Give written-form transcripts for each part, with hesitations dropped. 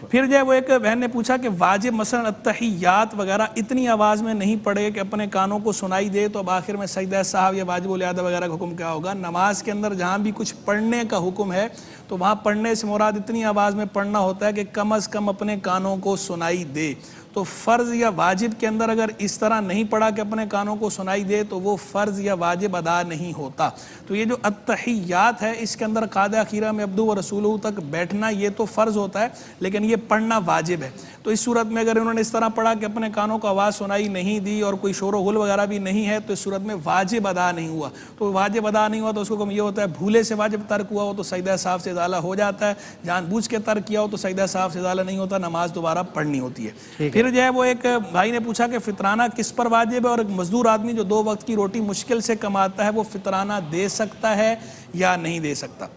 پھر جو ہے وہ ایک بہن نے پوچھا کہ واجب مثلا التحیات وغیرہ اتنی آواز میں نہیں پڑھے کہ اپنے کانوں کو سنائی دے تو اب آخر میں سجدہ سہو یا واجب الادا وغیرہ کا حکم کیا ہوگا؟ نماز کے اندر جہاں بھی کچھ پڑھنے کا حکم ہے تو وہاں پڑھنے سے مراد اتنی آواز میں پڑھنا ہوتا ہے کہ کم از کم اپنے کانوں کو سنائی دے. تو فرض یا واجب کے اندر اگر اس طرح نہیں پڑھا کہ اپنے کانوں کو سنائی دے تو وہ فرض یا واجب ادا نہیں ہوتا. تو یہ جو التحیات ہے اس کے اندر قاعدہ اخیرہ میں عبدہ و رسولہ تک بیٹھنا یہ تو فرض ہوتا ہے لیکن یہ پڑھنا واجب ہے. تو اس صورت میں اگر انہوں نے اس طرح پڑھا کہ اپنے کانوں کو آواز سنائی نہیں دی اور کوئی شور و غل وغیرہ بھی نہیں ہے تو اس صورت میں واجب ادا نہیں ہوا. تو واجب ادا نہیں ہوا تو اس کو حکم یہ ہوتا ہے بھولے سے واجب ترک ہوا ہو تو سجدہ سہو سے ازالہ ہو جاتا ہے, جان بوجھ کے ترک کیا ہو تو سجدہ سہو سے ازالہ نہیں ہوتا, نماز دوبارہ پڑھنی ہوتی ہے. پھر جو ہے وہ ایک بھائی نے پوچھا کہ فطرانہ کس پر واجب ہے اور ایک مزدور آدمی جو 2 وقت کی روٹی مشکل سے کماتا ہے وہ فطرانہ دے سکتا ہے یا نہیں دے سکتا؟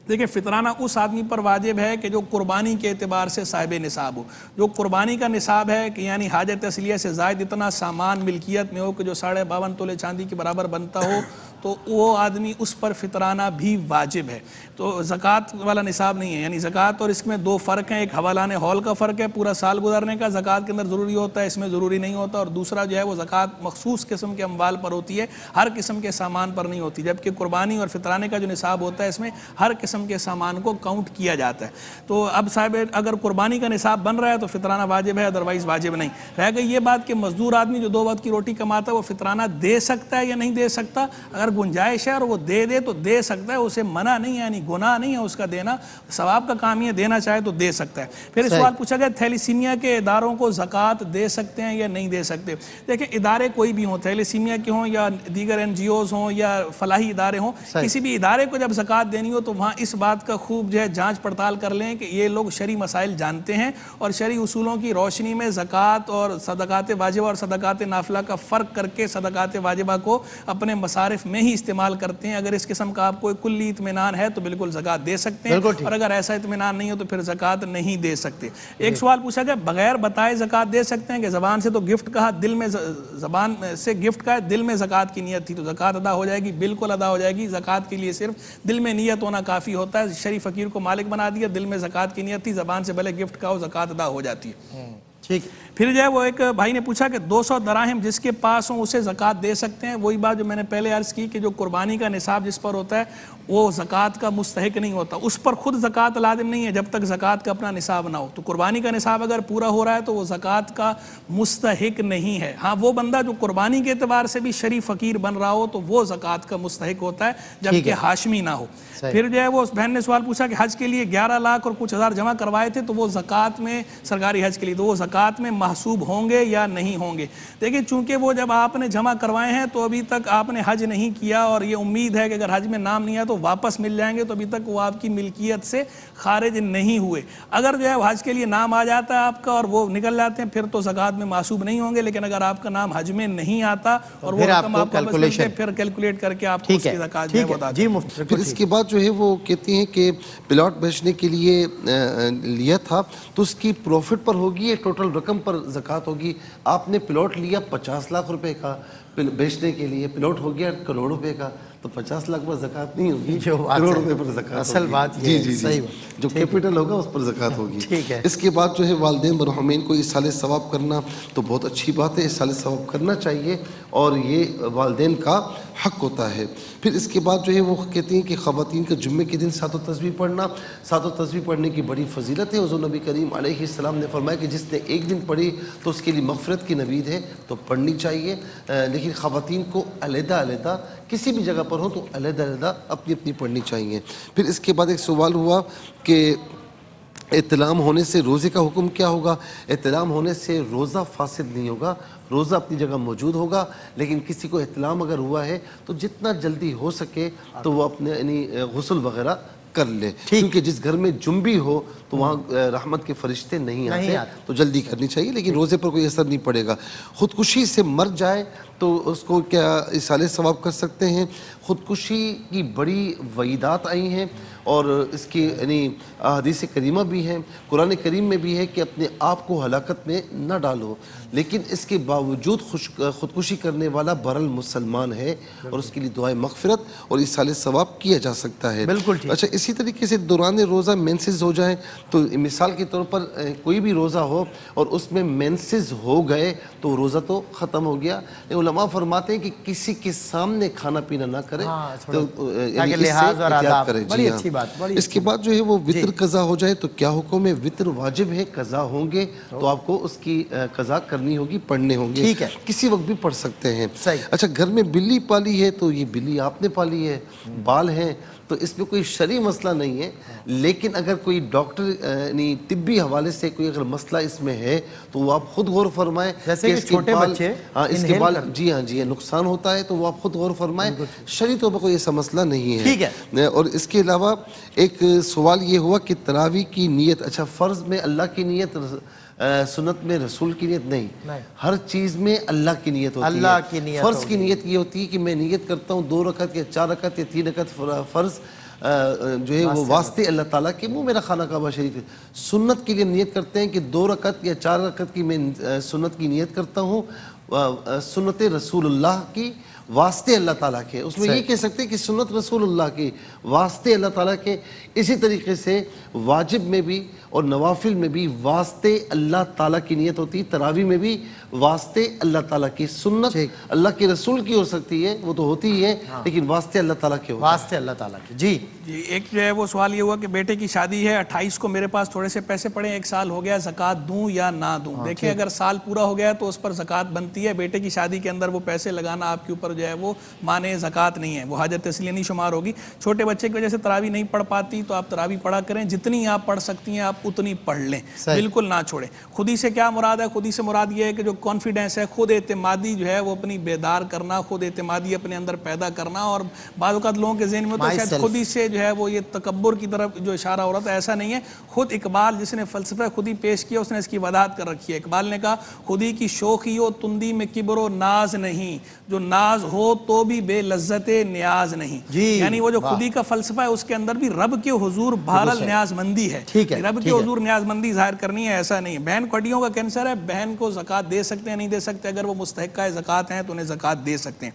دیکھیں فطرانہ اس آدمی پر واجب ہے کہ جو قربانی کے اعتبار سے صاحب نصاب ہو. جو قربانی کا نصاب ہے کہ یعنی حاجت اصلیہ سے زائد اتنا سامان ملکیت میں ہو کہ جو 52.5 تولے چاندی کے برابر بنتا ہو تو وہ آدمی اس پر فطرانہ بھی واجب ہے. تو زکوٰۃ والا نصاب نہیں ہے, یعنی زکوٰۃ اور اس میں 2 فرق ہیں. ایک حوالان ہال کا فرق ہے, پورا سال گزرنے کا زکوٰۃ کے اندر ضروری ہوتا ہے, اس میں ضروری نہیں ہوتا. اور دوسرا جو ہے وہ زکوٰۃ مخصوص قسم کے اموال پر ہوتی ہے, ہر قسم کے سامان پر نہیں ہوتی. جبکہ قربانی اور فطرانے کا جو نصاب ہوتا ہے اس میں ہر قسم کے سامان کو کاؤنٹ کیا جاتا ہے. تو اب صاحب اگر قربانی کا نصاب بن رہا ہے تو فطرانہ واجب ہے, ادروائز واجب نہیں. رہ گئی یہ بات کہ مزدور آدمی جو 2 وقت کی روٹی کماتا ہے وہ فطرانہ دے سکتا ہے یا نہیں دے سکتا؟ اگر گنجائش ہے اور وہ دے تو دے سکتا ہے, اسے منع نہیں ہے, یعنی گناہ نہیں ہے اس کا دینا, ثواب کا کام ہی ہے, دینا چاہے تو دے سکتا ہے. پھر سوال پوچھا گیا تھیلیسیمیا کے اداروں کو زکوٰۃ دے سکتے ہیں یا نہیں دے سکتے؟ دیکھیں ادارے کوئی بھی ہوں, تھیلیسیمیا کے ہوں یا دیگر NGOs ہوں یا فلاحی ادارے ہوں, کسی بھی ادارے کو جب زکوٰۃ دینی ہو تو وہاں اس بات کا خوب جو ہے جانچ پڑتال کر لیں کہ یہ لوگ شرعی مسائل جانتے ہیں اور شرعی اصولوں کی روشنی میں زکوٰۃ اور صدقات واجبہ اور صدقات نافلہ کا فرق کر کے صدقات واجبہ کو اپنے مصارف میں ہی استعمال کرتے ہیں. اگر اس قسم کا آپ کو کلی اطمینان ہے تو بالکل زکوٰۃ دے سکتے ہیں, اور اگر ایسا اطمینان نہیں ہو تو پھر زکوٰۃ نہیں دے سکتے. ایک سوال پوچھا گیا بغیر بتائے زکوٰۃ دے سکتے ہیں کہ زبان سے تو گفٹ کہا, دل میں زبان سے گفٹ کہا, دل میں زکوٰۃ کی نیت تھی تو زکوٰۃ ادا ہو جائے گی؟ بالکل ادا ہو جائے گی. زکوٰۃ کے لیے صرف دل میں نیت ہونا کافی ہوتا ہے. شریف فقیر کو مالک بنا دیا, دل میں زکوٰۃ کی نیت تھی, زبان سے بھلے گفٹ کہا ہو, زکوٰۃ ادا ہو جاتی ہے. ٹھیک. پھر جو ہے وہ ایک بھائی نے پوچھا کہ 200 دراہم جس کے پاس ہوں اسے زکوٰۃ دے سکتے ہیں؟ وہی بات جو میں نے پہلے عرض کی کہ جو قربانی کا نصاب جس پر ہوتا ہے وہ زکوٰۃ کا مستحق نہیں ہوتا, اس پر خود زکوٰۃ لازم نہیں ہے جب تک زکوٰۃ کا اپنا نصاب نہ ہو. تو قربانی کا نصاب اگر پورا ہو رہا ہے تو وہ زکوٰۃ کا مستحق نہیں ہے. ہاں وہ بندہ جو قربانی کے اعتبار سے بھی شریف فقیر بن رہا ہو تو وہ زکوٰۃ کا مستحق ہوتا ہے جبکہ ہاشمی نہ ہو. پھر جو ہے وہ اس بہن نے سوال پوچھا کہ حج کے لیے 11 لاکھ اور کچھ ہزار جمع کروائے تھے تو وہ زکوٰۃ میں, سرکاری حج کے لیے, تو وہ زکوٰۃ میں محسوب ہوں گے یا نہیں ہوں گے؟ دیکھیں چونکہ وہ جب آپ نے جمع کروائے ہیں تو ابھی تک آپ نے حج نہیں کیا اور یہ امید ہے کہ اگر حج میں نام نہیں آیا تو واپس مل جائیں گے, تو ابھی تک وہ آپ کی ملکیت سے خارج نہیں ہوئے. اگر جو ہے حج کے لیے نام آ جاتا ہے آپ کا اور وہ نکل جاتے ہیں پھر تو زکوٰۃ میں محسوب نہیں ہوں گے, لیکن اگر آپ کا نام حج میں نہیں آتا اور وہ رقم آپ کو پھر کیلکولیٹ کر کے آپ کو اس کی زکوٰۃ جو ہے وہ ادا کریں. پھر اس کے بعد جو ہے وہ کہتے ہیں کہ پلاٹ بیچنے کے لیے لیا تھا تو اس کی پروفٹ پر ہوگی یا ٹوٹل رقم پر زکوٰۃ ہوگی؟ آپ نے پلاٹ لیا 50 لاکھ روپے کا بیچنے کے لیے, پلاٹ ہو گیا کروڑ روپے کا, تو 50 لاکھ پر زکوٰۃ نہیں ہوگی, کروڑ روپے پر زکوٰۃ. اصل بات یہ جی جو کیپٹل ہوگا اس پر زکوٰۃ ہوگی. اس کے بعد جو ہے والدین مرحومین کو ایصال ثواب کرنا تو بہت اچھی بات ہے, ایصال ثواب کرنا چاہیے اور یہ والدین کا حق ہوتا ہے. پھر اس کے بعد جو ہے وہ کہتے ہیں کہ خواتین کا جمعے کے دن سات و تسبیح پڑھنا, سات و تسبیح پڑھنے کی بڑی فضیلت ہے. حضور نبی کریم علیہ السلام نے فرمایا کہ جس نے ایک دن پڑھی تو اس کے لیے مغفرت کی نوید ہے, تو پڑھنی چاہیے. لیکن خواتین کو علیحدہ علیحدہ کسی بھی جگہ پر ہو تو علیحدہ علیحدہ اپنی اپنی پڑھنی چاہیے. پھر اس کے بعد ایک سوال ہوا کہ احتلام ہونے سے روزے کا حکم کیا ہوگا؟ احتلام ہونے سے روزہ فاسد نہیں ہوگا, روزہ اپنی جگہ موجود ہوگا, لیکن کسی کو احتلام اگر ہوا ہے تو جتنا جلدی ہو سکے تو وہ اپنے یعنی غسل وغیرہ کر لے, کیونکہ جس گھر میں جنبی ہو تو وہاں رحمت کے فرشتے نہیں آتے, تو جلدی کرنی چاہیے. لیکن روزے پر کوئی اثر نہیں پڑے گا. خودکشی سے مر جائے تو اس کو کیا ایصال ثواب کر سکتے ہیں؟ خودکشی کی بڑی وعیدات آئی ہیں اور اس کی یعنی حدیث کریمہ بھی ہے، قرآن کریم میں بھی ہے کہ اپنے آپ کو ہلاکت میں نہ ڈالو، لیکن اس کے باوجود خودکشی کرنے والا بہرحال مسلمان ہے اور اس کے لیے دعائے مغفرت اور ایصال ثواب کیا جا سکتا ہے۔ بالکل ٹھیک۔ اچھا، اسی طریقے سے دوران روزہ مینسز ہو جائیں تو مثال کے طور پر کوئی بھی روزہ ہو اور اس میں مینسز ہو گئے تو روزہ تو ختم ہو گیا۔ علماء فرماتے ہیں کہ کسی کے سامنے کھانا پینا نہ کرے، تاکہ لحاظ اور آداب۔ بڑی اچھی بات۔ اس کے بعد جو ہے وہ وطر قضا ہو جائے تو کیا حکم ہے؟ وطر واجب ہے، قضا ہوں گے تو آپ کو اس کی قضا کرنی ہوگی، پڑھنے ہوں گے، کسی وقت بھی پڑھ سکتے ہیں۔ اچھا، گھر میں بلی پالی ہے تو یہ بلی آپ نے پالی ہے، بال ہیں تو اس میں کوئی شرعی مسئلہ نہیں ہے، لیکن اگر کوئی ڈاکٹر یعنی طبی حوالے سے کوئی اگر مسئلہ اس میں ہے تو وہ آپ خود غور فرمائیں جیسے کہ چھوٹے بچے اس کے بال جی ہاں نقصان ہوتا ہے تو وہ آپ خود غور فرمائیں، شرعی طور پر کوئی ایسا مسئلہ نہیں ہے۔ ٹھیک ہے۔ اور اس کے علاوہ ایک سوال یہ ہوا کہ تراویح کی نیت، اچھا فرض میں اللہ کی نیت، سنت میں رسول کی نیت نہیں، ہر چیز میں اللہ کی نیت ہوتی ہے۔ فرض کی نیت یہ ہوتی ہے کہ میں نیت کرتا ہوں 2 رکعت یا 4 رکعت یا 3 رکعت فرض جو ہے وہ واسطے اللہ تعالیٰ کے، وہ میرا خانہ کعبہ شریف ہے۔ سنت کے لیے نیت کرتے ہیں کہ 2 رکعت یا 4 رکعت کی میں سنت کی نیت کرتا ہوں، سنت رسول اللہ کی واسطے اللہ تعالیٰ کے، اس میں یہ کہہ سکتے ہیں کہ سنت رسول اللہ کی واسطے اللہ تعالیٰ کے۔ اسی طریقے سے واجب میں بھی اور نوافل میں بھی واسطے اللہ تعالیٰ کی نیت ہوتی ہے، تراویح میں بھی واسطے اللہ تعالیٰ کی، سنت اللہ کے رسول کی ہو سکتی ہے، وہ تو ہوتی ہی ہے، لیکن واسطے اللہ تعالیٰ کے ہوتا ہے۔ واسطے اللہ تعالیٰ کے۔ جی ایک جو ہے وہ سوال یہ ہوا کہ بیٹے کی شادی ہے، 28 کو میرے پاس تھوڑے سے پیسے پڑے، 1 سال ہو گیا، زکوٰۃ دوں یا نہ دوں؟ دیکھیں اگر سال پورا ہو گیا تو اس پر زکوٰۃ بنتی ہے، بیٹے کی شادی کے اندر وہ پیسے لگانا آپ کے اوپر جو ہے وہ مانے زکوٰۃ نہیں ہے، وہ حاجت تسلیہ نہیں شمار ہوگی۔ چھوٹے بچے کی وجہ سے تراویح نہیں پڑھ پاتی تو آپ تراویح پڑھا کریں، جتنی آپ پڑھ سکتی ہیں آپ اتنی پڑھ لیں، بالکل نہ چھوڑیں۔ خودی سے کیا مراد ہے؟ خودی سے مراد یہ ہے کہ جو کانفیڈنس ہے، خود اعتمادی جو ہے وہ اپنی بیدار کرنا، خود اعتمادی اپنے اندر پیدا کرنا، اور بعض اوقات لوگوں کے ذہن میں تو شاید خودی سے جو ہے وہ یہ تکبر کی طرف جو اشارہ ہو رہا تھا، ایسا نہیں ہے۔ خود اقبال جس نے فلسفہ خودی پیش کیا اس نے اس کی وضاحت کر رکھی ہے۔ اقبال نے کہا خودی کی شوخی و تندی میں کبر و ناز نہیں، جو ناز ہو تو بھی بے لذت نیاز نہیں، یعنی وہ جو خودی کا فلسفہ ہے اس کے اندر بھی رب کے حضور بہرحال نیاز مندی ہے، رب کے حضور نیاز مندی ظاہر کرنی ہے، ایسا نہیں ہے۔ بہن کو ہڈیوں کا کینسر ہے، بہن کو زکوٰۃ دے سکتے ہیں نہیں دے سکتے؟ اگر وہ مستحقہ زکوٰۃ ہیں تو انہیں زکوٰۃ دے سکتے ہیں۔